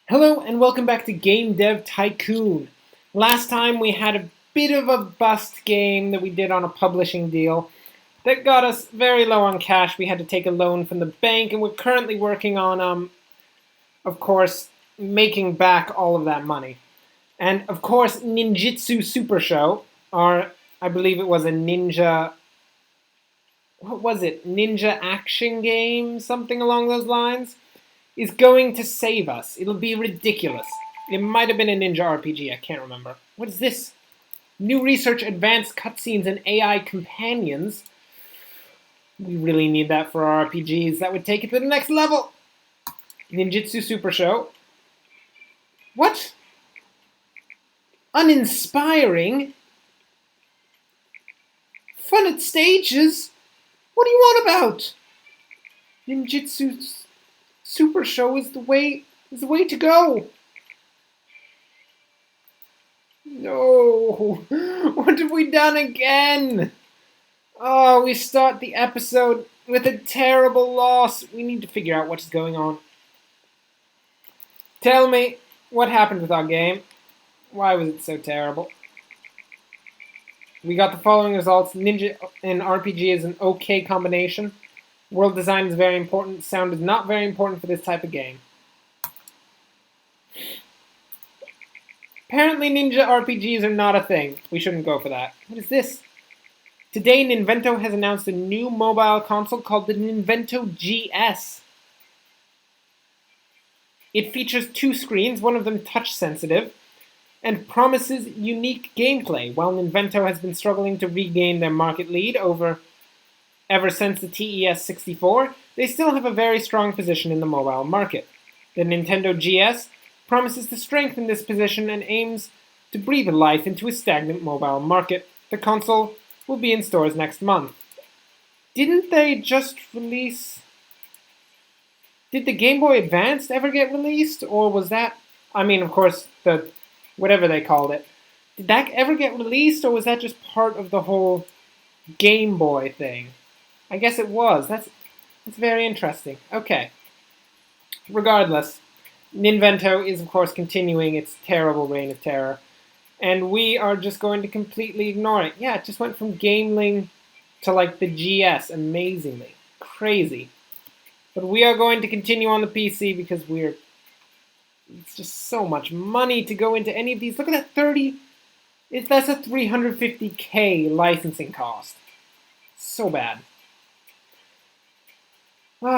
Hello and welcome back to Game Dev Tycoon. Last time we had a bit of a bust game that we did on a publishing deal that got us very low on cash. We had to take a loan from the bank and we're currently working on, of course, making back all of that money. And of course, Ninjitsu Super Show, or I believe it was a ninja, what was it? Ninja action game, something along those lines, is going to save us. It'll be ridiculous. It might have been a ninja RPG, I can't remember. What is this? New research, advanced cutscenes, and AI companions. We really need that for our RPGs. That would take it to the next level. Ninjitsu Super Show. What? Uninspiring? Fun at stages? What do you want about? Ninjitsu Super Show is the way to go. No. What have we done again? Oh, we start the episode with a terrible loss. We need to figure out what's going on. Tell me, what happened with our game? Why was it so terrible? We got the following results. Ninja and RPG is an okay combination. World design is very important. Sound is not very important for this type of game. Apparently ninja RPGs are not a thing. We shouldn't go for that. What is this? Today, Ninvento has announced a new mobile console called the Ninvento GS. It features 2 screens, one of them touch-sensitive, and promises unique gameplay. While Ninvento has been struggling to regain their market lead ever since the TES-64, they still have a very strong position in the mobile market. The Nintendo GS promises to strengthen this position and aims to breathe life into a stagnant mobile market. The console will be in stores next month. Didn't they just release... Did the Game Boy Advance ever get released? Or was that... I mean, of course, the... whatever they called it. Did that ever get released, or was that just part of the whole Game Boy thing? I guess it was. That's very interesting. Okay. Regardless, Ninvento is, of course, continuing its terrible reign of terror. And we are just going to completely ignore it. Yeah, it just went from Gameling to, like, the GS, amazingly. Crazy. But we are going to continue on the PC because it's just so much money to go into any of these. Look at that, that's a $350K licensing cost. So bad.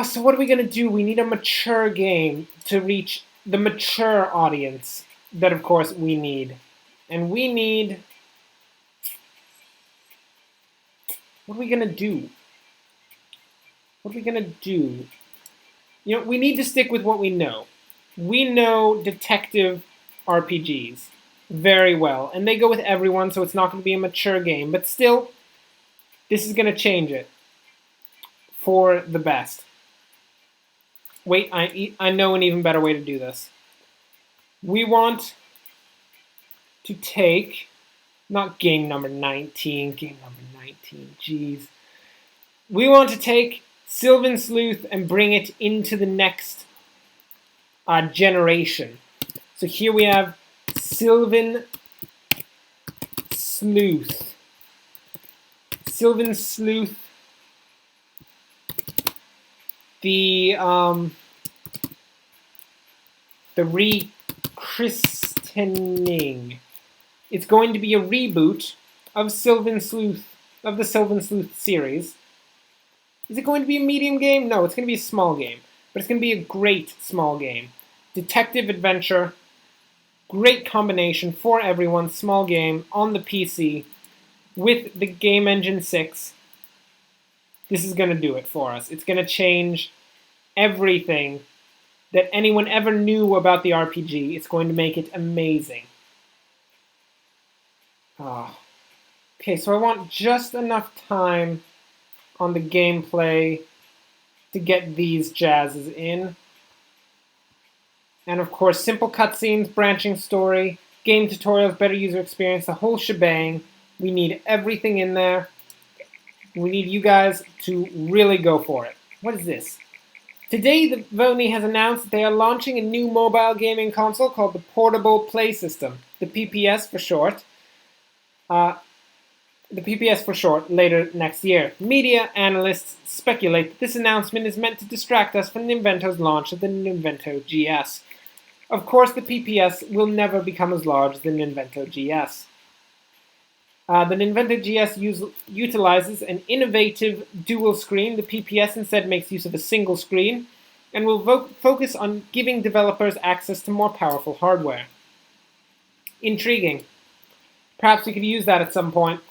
So what are we going to do? We need a mature game to reach the mature audience that, of course, we need. And we need... What are we going to do? What are we going to do? You know, we need to stick with what we know. We know detective RPGs very well. And they go with everyone, so it's not going to be a mature game. But still, this is going to change it for the best. Wait, I know an even better way to do this. We want to take, not game number 19, jeez. We want to take Sylvan Sleuth and bring it into the next generation. So here we have Sylvan Sleuth. Sylvan Sleuth. The rechristening. It's going to be a reboot of Sylvan Sleuth, of the Sylvan Sleuth series. Is it going to be a medium game? No, it's going to be a small game. But it's going to be a great small game. Detective adventure. Great combination for everyone. Small game on the PC with the Game Engine 6. This is going to do it for us. It's going to change everything that anyone ever knew about the RPG. It's going to make it amazing. Okay, so I want just enough time on the gameplay to get these jazzes in. And of course, simple cutscenes, branching story, game tutorials, better user experience, the whole shebang. We need everything in there. We need you guys to really go for it. What is this? Today, the Vony has announced that they are launching a new mobile gaming console called the Portable Play System, the PPS for short. Later next year. Media analysts speculate that this announcement is meant to distract us from Ninvento's launch of the Ninvento GS. Of course, the PPS will never become as large as the Ninvento GS. The Ninvento GS utilizes an innovative dual screen. The PPS instead makes use of a single screen and will focus on giving developers access to more powerful hardware. Intriguing. Perhaps we could use that at some point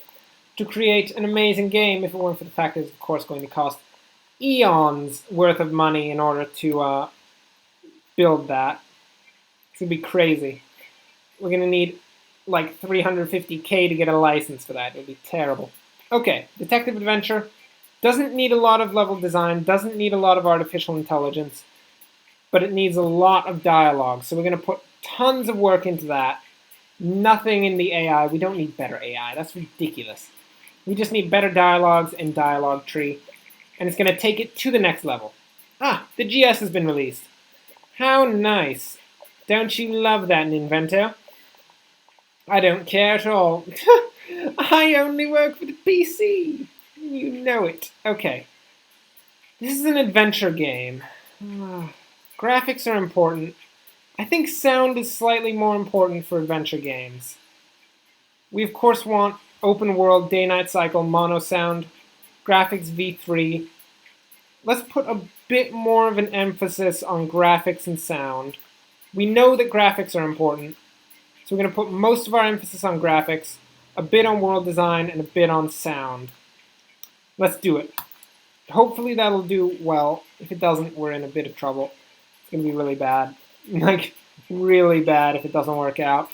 to create an amazing game if it weren't for the fact that it's, of course, going to cost eons worth of money in order to build that. It's going to be crazy. We're going to need like $350K to get a license for that. It would be terrible. Okay, detective adventure. Doesn't need a lot of level design, doesn't need a lot of artificial intelligence, but it needs a lot of dialogue. So we're going to put tons of work into that. Nothing in the AI. We don't need better AI. That's ridiculous. We just need better dialogues and dialogue tree. And it's going to take it to the next level. Ah, the GS has been released. How nice. Don't you love that, Ninvento? I don't care at all. I only work for the PC. You know it. Okay. This is an adventure game. Graphics are important. I think sound is slightly more important for adventure games. We, of course, want open world, day-night cycle, mono sound, graphics v3. Let's put a bit more of an emphasis on graphics and sound. We know that graphics are important. So we're going to put most of our emphasis on graphics, a bit on world design, and a bit on sound. Let's do it. Hopefully that'll do well. If it doesn't, we're in a bit of trouble. It's going to be really bad. Like, really bad if it doesn't work out.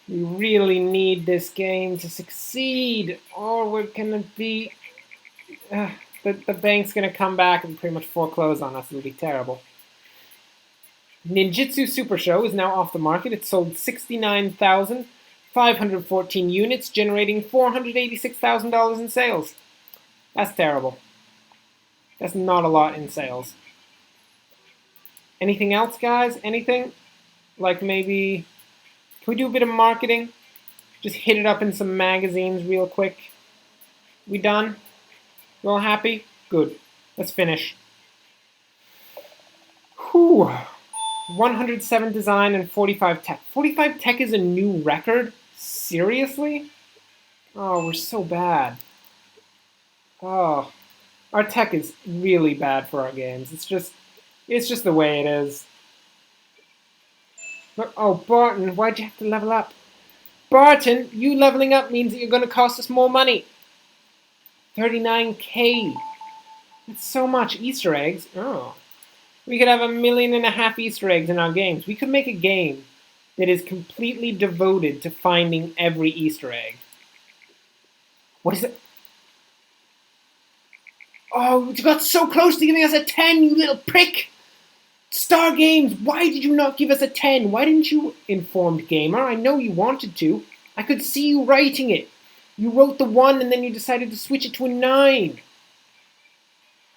We really need this game to succeed, or we're going to be... the bank's going to come back and pretty much foreclose on us. It'll be terrible. Ninjitsu Super Show is now off the market. It sold 69,514 units, generating $486,000 in sales. That's terrible. That's not a lot in sales. Anything else, guys? Anything? Like maybe... Can we do a bit of marketing? Just hit it up in some magazines real quick. We done? You all happy? Good. Let's finish. Whew. 107 design and 45 tech. 45 tech is a new record? Seriously? Oh, we're so bad. Oh, our tech is really bad for our games. It's just the way it is. But, oh, Barton, why'd you have to level up? Barton, you leveling up means that you're going to cost us more money. 39K. That's so much. Easter eggs. Oh. We could have 1.5 million Easter eggs in our games. We could make a game that is completely devoted to finding every Easter egg. What is it? Oh, you got so close to giving us a 10, you little prick! Star Games, why did you not give us a 10? Why didn't you, informed gamer? I know you wanted to. I could see you writing it. You wrote the 1 and then you decided to switch it to a 9.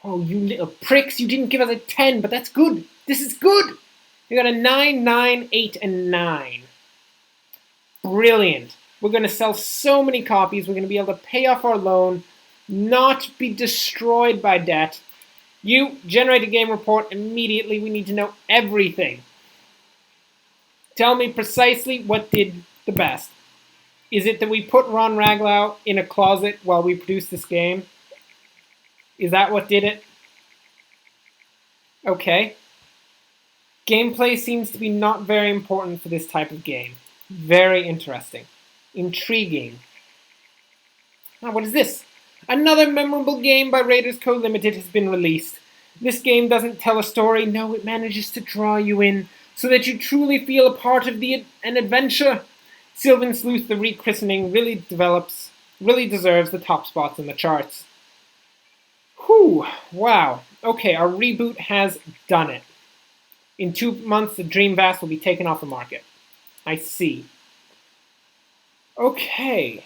Oh, you little pricks, you didn't give us a 10, but that's good. This is good. You got a 9, 9, 8, and 9. Brilliant. We're going to sell so many copies. We're going to be able to pay off our loan, not be destroyed by debt. You generate a game report immediately. We need to know everything. Tell me precisely what did the best. Is it that we put Ron Raglau in a closet while we produced this game? Is that what did it? Okay. Gameplay seems to be not very important for this type of game. Very interesting. Intriguing. Ah, what is this? Another memorable game by Raiders Co. Limited has been released. This game doesn't tell a story. No, it manages to draw you in so that you truly feel a part of an adventure. Sylvan Sleuth, the rechristening, really deserves the top spots in the charts. Whew, wow. Okay, our reboot has done it. In 2 months, the Dreamvast will be taken off the market. I see. Okay,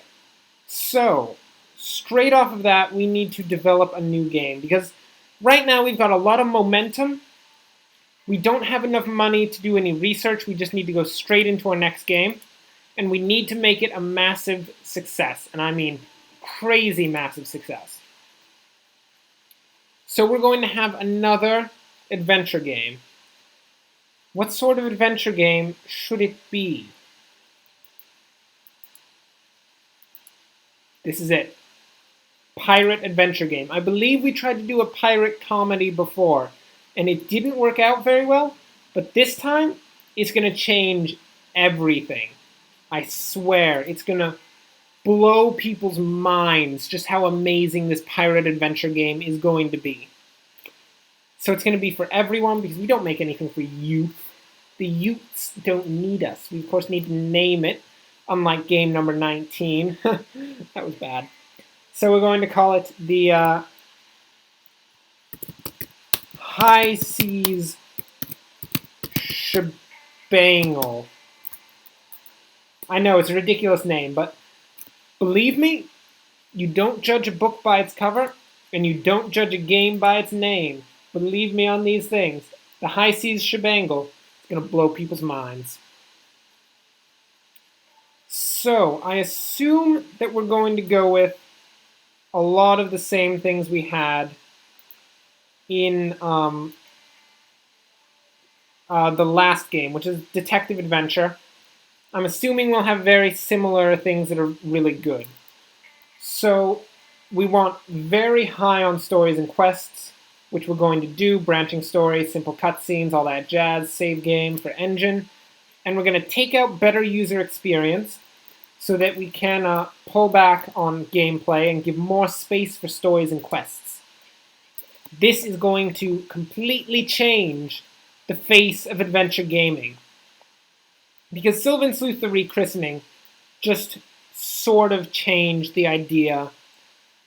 so straight off of that, we need to develop a new game because Right now we've got a lot of momentum. We don't have enough money to do any research. We just need to go straight into our next game. And we need to make it a massive success. And I mean crazy massive success. So we're going to have another adventure game. What sort of adventure game should it be? This is it. Pirate adventure game. I believe we tried to do a pirate comedy before, and it didn't work out very well, but this time it's going to change everything. I swear, it's going to blow people's minds just how amazing this pirate adventure game is going to be. So it's going to be for everyone because we don't make anything for youth. The youths don't need us. We, of course, need to name it, unlike game number 19. That was bad. So we're going to call it the High Seas Shebangle. I know, it's a ridiculous name, but believe me, you don't judge a book by its cover, and you don't judge a game by its name. Believe me on these things. The High Seas Shebangle is going to blow people's minds. So, I assume that we're going to go with a lot of the same things we had in the last game, which is Detective Adventure. I'm assuming we'll have very similar things that are really good. So we want very high on stories and quests, which we're going to do, branching stories, simple cutscenes, all that jazz, save game for engine. And we're going to take out better user experience so that we can pull back on gameplay and give more space for stories and quests. This is going to completely change the face of adventure gaming. Because Sylvan Sleuth the Rechristening just sort of changed the idea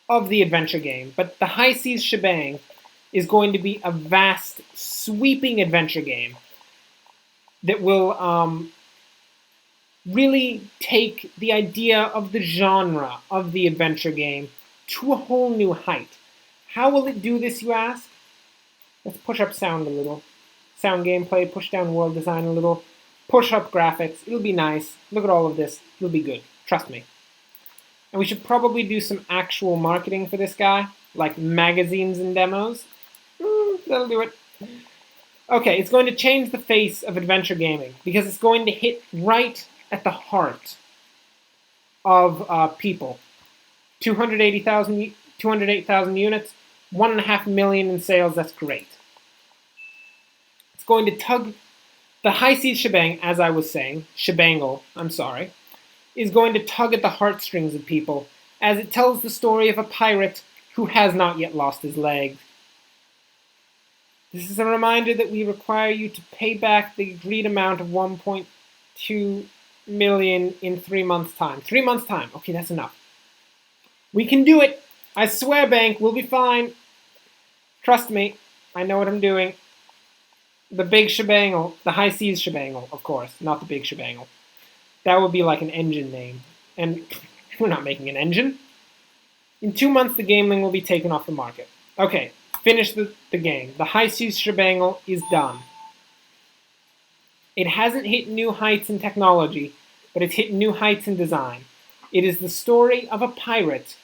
of the adventure game. But the High Seas Shebang is going to be a vast, sweeping adventure game that will really take the idea of the genre of the adventure game to a whole new height. How will it do this, you ask? Let's push up sound a little. Sound gameplay, push down world design a little. Push up graphics. It'll be nice. Look at all of this. It'll be good. Trust me. And we should probably do some actual marketing for this guy, like magazines and demos. That'll do it. Okay, it's going to change the face of adventure gaming because it's going to hit right at the heart of people. 208,000 units, 1.5 million in sales. That's great. It's going to tug. The High Seas Shebang, as I was saying, Shebangle, I'm sorry, is going to tug at the heartstrings of people as it tells the story of a pirate who has not yet lost his leg. This is a reminder that we require you to pay back the agreed amount of 1.2 million in 3 months' time. 3 months' time. Okay, that's enough. We can do it. I swear, Bank, we'll be fine. Trust me. I know what I'm doing. The Big Shebangle, the High Seas Shebangle, of course, not the Big Shebangle. That would be like an engine name. And we're not making an engine. In 2 months, the gameling will be taken off the market. Okay, finish the game. The High Seas Shebangle is done. It hasn't hit new heights in technology, but it's hit new heights in design. It is the story of a pirate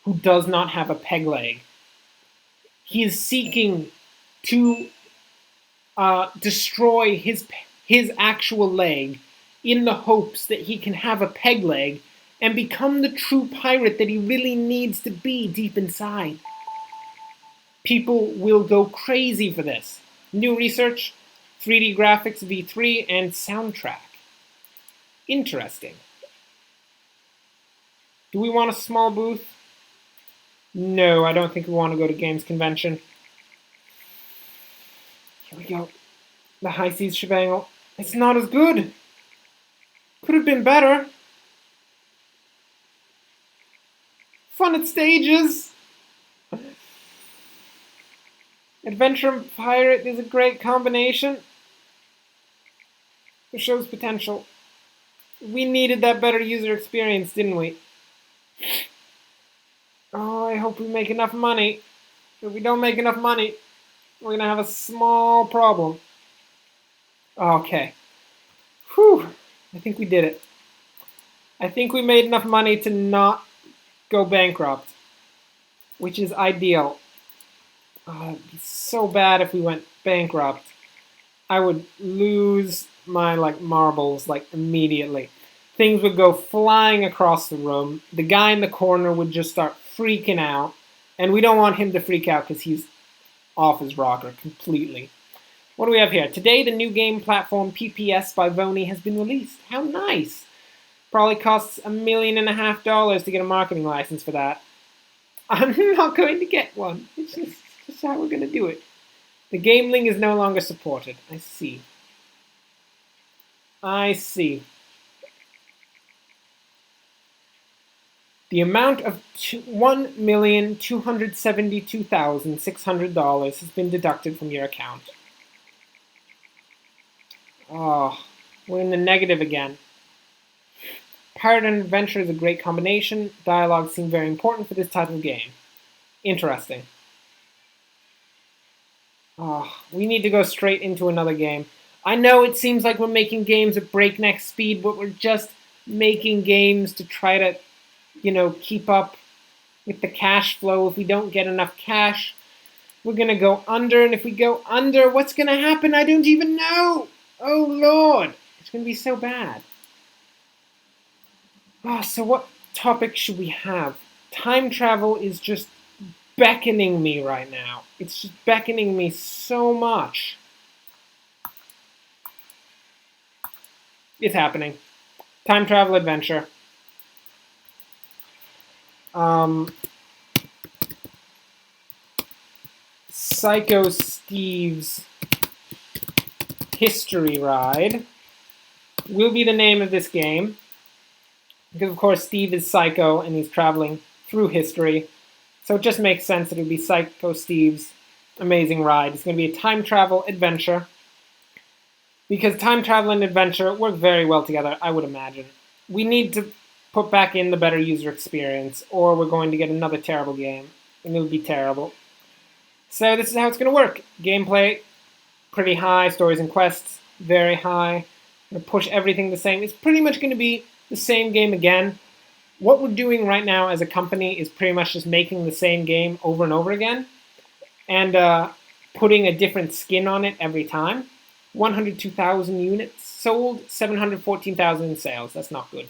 who does not have a peg leg. He is seeking to destroy his actual leg in the hopes that he can have a peg leg and become the true pirate that he really needs to be deep inside. People will go crazy for this. New research, 3D graphics V3, and soundtrack. Interesting. Do we want a small booth? No, I don't think we want to go to Games Convention. Here we go. The High Seas Shebangle. It's not as good. Could have been better. Fun at stages. Adventure and pirate is a great combination. It shows potential. We needed that better user experience, didn't we? Oh, I hope we make enough money. If we don't make enough money, we're going to have a small problem. Okay. Whew. I think we did it. I think we made enough money to not go bankrupt, which is ideal. It'd be so bad if we went bankrupt. I would lose my marbles immediately. Things would go flying across the room. The guy in the corner would just start freaking out, and we don't want him to freak out because he's off his rocker completely. What do we have here? Today, the new game platform PPS by Vony has been released. How nice! Probably costs $1.5 million to get a marketing license for that. I'm not going to get one. It's just how we're going to do it. The game link is no longer supported. I see. I see. The amount of $1,272,600 has been deducted from your account. Oh, we're in the negative again. Pirate and adventure is a great combination. Dialogue seemed very important for this type of game. Interesting. Oh, we need to go straight into another game. I know it seems like we're making games at breakneck speed, but we're just making games to try to, keep up with the cash flow. If we don't get enough cash, we're going to go under. And if we go under, what's going to happen? I don't even know. Oh, Lord. It's going to be so bad. Oh, so what topic should we have? Time travel is just beckoning me right now. It's just beckoning me so much. It's happening. Time travel adventure. Psycho Steve's History Ride will be the name of this game. Because, of course, Steve is psycho and he's traveling through history. So it just makes sense that it would be Psycho Steve's Amazing Ride. It's going to be a time travel adventure. Because time travel and adventure work very well together, I would imagine. We need to put back in the better user experience, or we're going to get another terrible game. And it would be terrible. So this is how it's going to work. Gameplay, pretty high. Stories and quests, very high. I'm going to push everything the same. It's pretty much going to be the same game again. What we're doing right now as a company is pretty much just making the same game over and over again and putting a different skin on it every time. 102,000 units sold, 714,000 in sales. That's not good.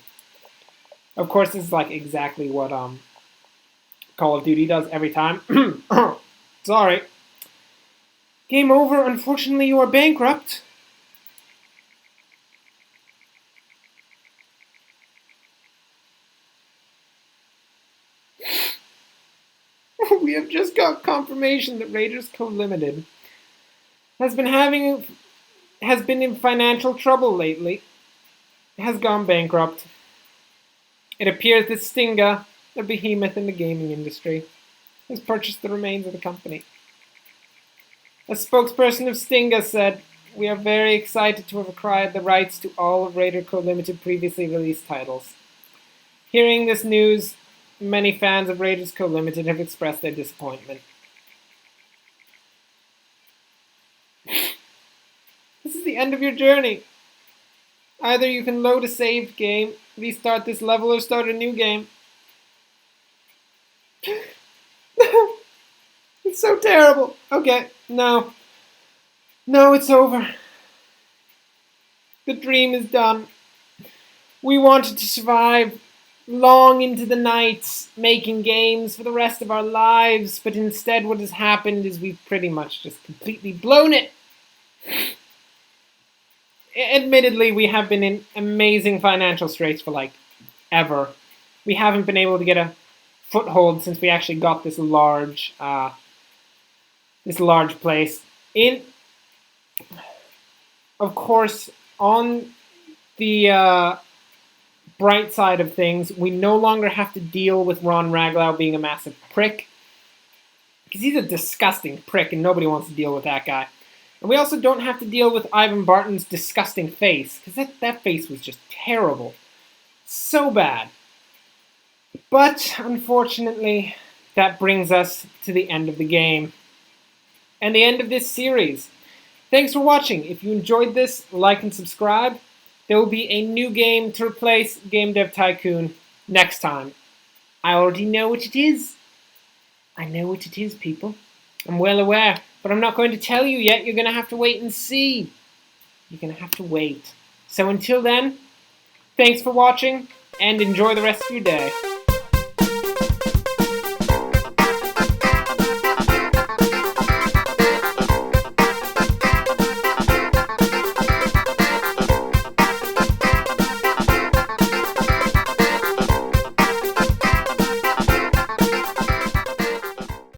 Of course, this is exactly what Call of Duty does every time. Sorry. Game over. Unfortunately, you are bankrupt. We have just got confirmation that Raiders Co. Limited has been in financial trouble lately. Has gone bankrupt. It appears that Stinga, a behemoth in the gaming industry, has purchased the remains of the company. A spokesperson of Stinga said, "We are very excited to have acquired the rights to all of Raider Co. Limited previously released titles." Hearing this news, many fans of Raiders Co. Limited have expressed their disappointment. This is the end of your journey. Either you can load a saved game, restart this level, or start a new game. It's so terrible. Okay, no. No, it's over. The dream is done. We wanted to survive long into the nights, making games for the rest of our lives, but instead what has happened is we've pretty much just completely blown it. Admittedly, we have been in amazing financial straits for ever. We haven't been able to get a foothold since we actually got this large place. Of course, on the bright side of things, we no longer have to deal with Ron Raglau being a massive prick. Because he's a disgusting prick and nobody wants to deal with that guy. And we also don't have to deal with Ivan Barton's disgusting face. Because that face was just terrible. So bad. But, unfortunately, that brings us to the end of the game and the end of this series. Thanks for watching. If you enjoyed this, like and subscribe. There will be a new game to replace Game Dev Tycoon next time. I already know what it is. I know what it is, people. I'm well aware, but I'm not going to tell you yet. You're going to have to wait and see. You're going to have to wait. So until then, thanks for watching, and enjoy the rest of your day.